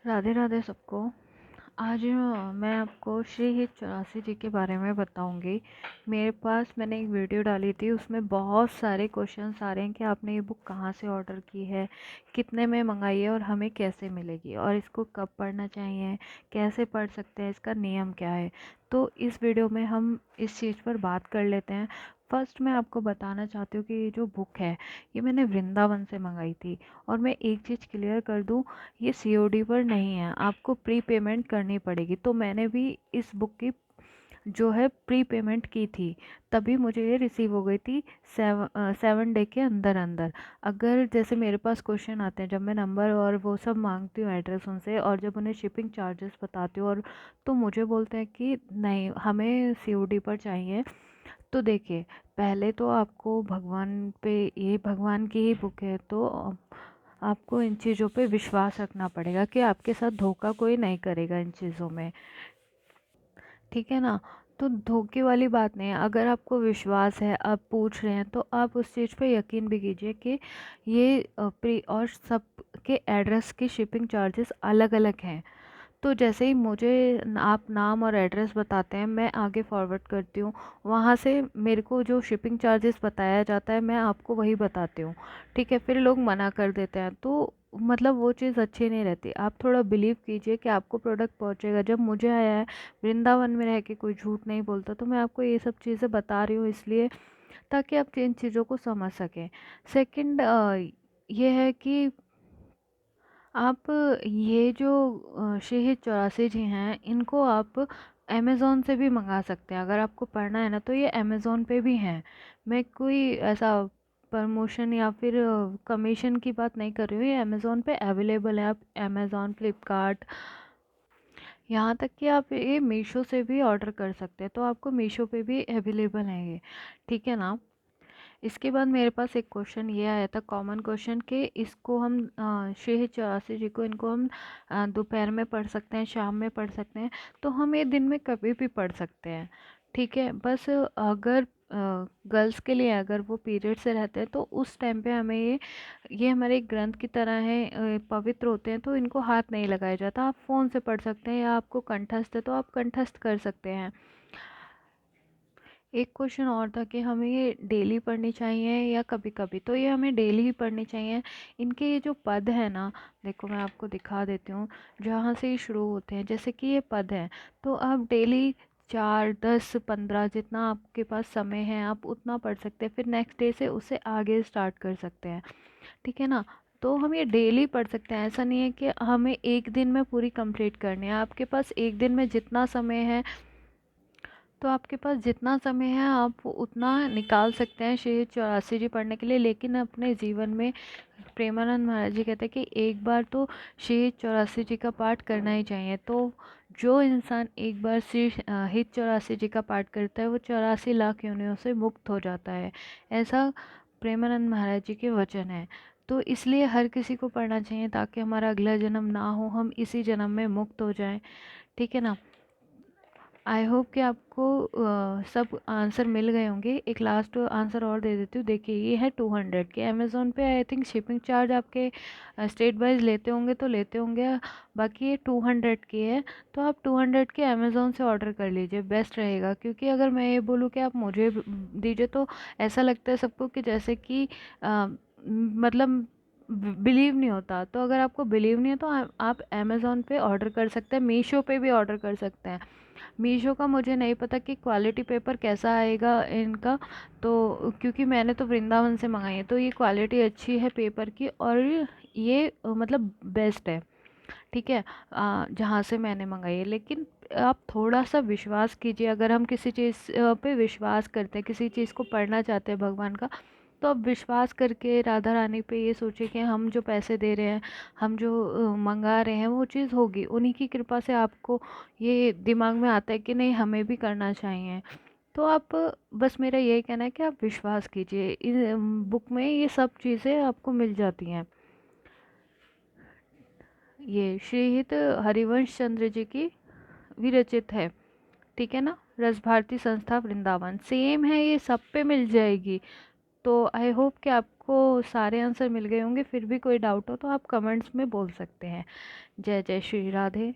राधे राधे सबको। आज मैं आपको श्री हित 84 जी के बारे में बताऊंगी। मेरे पास मैंने एक वीडियो डाली थी, उसमें बहुत सारे क्वेश्चंस आ रहे हैं कि आपने ये बुक कहाँ से ऑर्डर की है, कितने में मंगाई है और हमें कैसे मिलेगी और इसको कब पढ़ना चाहिए, कैसे पढ़ सकते हैं, इसका नियम क्या है। तो इस वीडियो में हम इस चीज़ पर बात कर लेते हैं। फर्स्ट मैं आपको बताना चाहती हूँ कि ये जो बुक है ये मैंने वृंदावन से मंगाई थी। और मैं एक चीज़ क्लियर कर दूँ, ये सीओडी पर नहीं है, आपको प्री पेमेंट करनी पड़ेगी। तो मैंने भी इस बुक की जो है प्री पेमेंट की थी, तभी मुझे ये रिसीव हो गई थी 7 डे के अंदर अंदर। अगर जैसे मेरे पास क्वेश्चन आते हैं, जब मैं नंबर और वो सब मांगती हूँ एड्रेस उनसे, और जब उन्हें शिपिंग चार्जेस बताती हूँ और तो मुझे बोलते हैं कि नहीं हमें सीओडी पर चाहिए। तो देखिए, पहले तो आपको भगवान पे, ये भगवान की ही बुक है, तो आपको इन चीज़ों पे विश्वास रखना पड़ेगा कि आपके साथ धोखा कोई नहीं करेगा इन चीज़ों में, ठीक है ना। तो धोखे वाली बात नहीं है। अगर आपको विश्वास है, आप पूछ रहे हैं, तो आप उस चीज़ पे यकीन भी कीजिए कि ये प्री और सब के एड्रेस की शिपिंग चार्जेस अलग अलग हैं। तो जैसे ही मुझे आप नाम और एड्रेस बताते हैं, मैं आगे फॉरवर्ड करती हूँ, वहाँ से मेरे को जो शिपिंग चार्जेस बताया जाता है मैं आपको वही बताती हूँ, ठीक है। फिर लोग मना कर देते हैं, तो मतलब वो चीज़ अच्छी नहीं रहती। आप थोड़ा बिलीव कीजिए कि आपको प्रोडक्ट पहुँचेगा। जब मुझे आया है, वृंदावन में रह के कोई झूठ नहीं बोलता, तो मैं आपको ये सब चीज़ें बता रही हूँ इसलिए, ताकि आप इन चीज़ों को समझ सकें। सेकंड ये है कि आप ये जो शहीद 84 जी हैं, इनको आप अमेज़ोन से भी मंगा सकते हैं। अगर आपको पढ़ना है ना, तो ये अमेज़ोन पे भी हैं। मैं कोई ऐसा प्रमोशन या फिर कमीशन की बात नहीं कर रही हूँ, ये अमेज़ोन पे अवेलेबल है। आप अमेज़ोन, फ्लिपकार्ट, यहाँ तक कि आप ये मीशो से भी ऑर्डर कर सकते हैं, तो आपको मीशो पे भी अवेलेबल है ये, ठीक है ना। इसके बाद मेरे पास एक क्वेश्चन ये आया था, कॉमन क्वेश्चन, कि इसको हम शेह 84 जी को, इनको हम दोपहर में पढ़ सकते हैं, शाम में पढ़ सकते हैं। तो हम ये दिन में कभी भी पढ़ सकते हैं, ठीक है। बस अगर गर्ल्स के लिए अगर वो पीरियड से रहते हैं, तो उस टाइम पे हमें ये हमारे एक ग्रंथ की तरह है, पवित्र होते हैं, तो इनको हाथ नहीं लगाया जाता। आप फ़ोन से पढ़ सकते हैं, या आपको कंठस्थ है तो आप कंठस्थ कर सकते हैं। एक क्वेश्चन और था कि हमें ये डेली पढ़नी चाहिए या कभी कभी, तो ये हमें डेली ही पढ़नी चाहिए। इनके ये जो पद है ना, देखो मैं आपको दिखा देती हूँ, जहाँ से ये शुरू होते हैं, जैसे कि ये पद है, तो आप डेली 4, 10, 15 जितना आपके पास समय है आप उतना पढ़ सकते हैं। फिर नेक्स्ट डे से उससे आगे स्टार्ट कर सकते हैं, ठीक है ना। तो हम ये डेली पढ़ सकते हैं, ऐसा नहीं है कि हमें एक दिन में पूरी कंप्लीट करनी है। आपके पास एक दिन में जितना समय है, तो आपके पास जितना समय है आप उतना निकाल सकते हैं शहीद 84 जी पढ़ने के लिए। लेकिन अपने जीवन में प्रेमानंद महाराज जी कहते हैं कि एक बार तो शहीद 84 जी का पाठ करना ही चाहिए। तो जो इंसान एक बार शहीद 84 जी का पाठ करता है, वो 84 लाख योनियों से मुक्त हो जाता है, ऐसा प्रेमानंद महाराज जी के वचन है। तो इसलिए हर किसी को पढ़ना चाहिए, ताकि हमारा अगला जन्म ना हो, हम इसी जन्म में मुक्त हो जाएं, ठीक है ना। आई होप कि आपको सब आंसर मिल गए होंगे। एक लास्ट आंसर और दे देती हूँ, देखिए ये है 200 के। अमेज़ोन पे आई थिंक शिपिंग चार्ज आपके स्टेट वाइज लेते होंगे तो लेते होंगे, बाकी ये 200 की है। तो आप 200 के अमेज़ोन से ऑर्डर कर लीजिए, बेस्ट रहेगा। क्योंकि अगर मैं ये बोलूँ कि आप मुझे दीजिए, तो ऐसा लगता है सबको कि जैसे कि मतलब बिलीव नहीं होता। तो अगर आपको बिलीव नहीं है, तो आप अमेज़ोन पे ऑर्डर कर सकते हैं, मीशो पे भी ऑर्डर कर सकते हैं। मीशो का मुझे नहीं पता कि क्वालिटी पेपर कैसा आएगा इनका, तो क्योंकि मैंने तो वृंदावन से मंगाई है, तो ये क्वालिटी अच्छी है पेपर की, और ये मतलब बेस्ट है, ठीक है, जहाँ से मैंने मंगाई है। लेकिन आप थोड़ा सा विश्वास कीजिए। अगर हम किसी चीज़ पे विश्वास करते हैं, किसी चीज़ को पढ़ना चाहते हैं भगवान का, तो अब विश्वास करके राधा रानी पे ये सोचे कि हम जो पैसे दे रहे हैं, हम जो मंगा रहे हैं, वो चीज़ होगी उन्हीं की कृपा से। आपको ये दिमाग में आता है कि नहीं हमें भी करना चाहिए, तो आप बस मेरा यही कहना है कि आप विश्वास कीजिए। इन बुक में ये सब चीज़ें आपको मिल जाती हैं। ये श्रीहित हरिवंश चंद्र जी की विरचित है, ठीक है ना। रस भारती संस्था वृंदावन सेम है, ये सब पे मिल जाएगी। तो आई होप कि आपको सारे आंसर मिल गए होंगे। फिर भी कोई डाउट हो तो आप कमेंट्स में बोल सकते हैं। जय जय श्री राधे।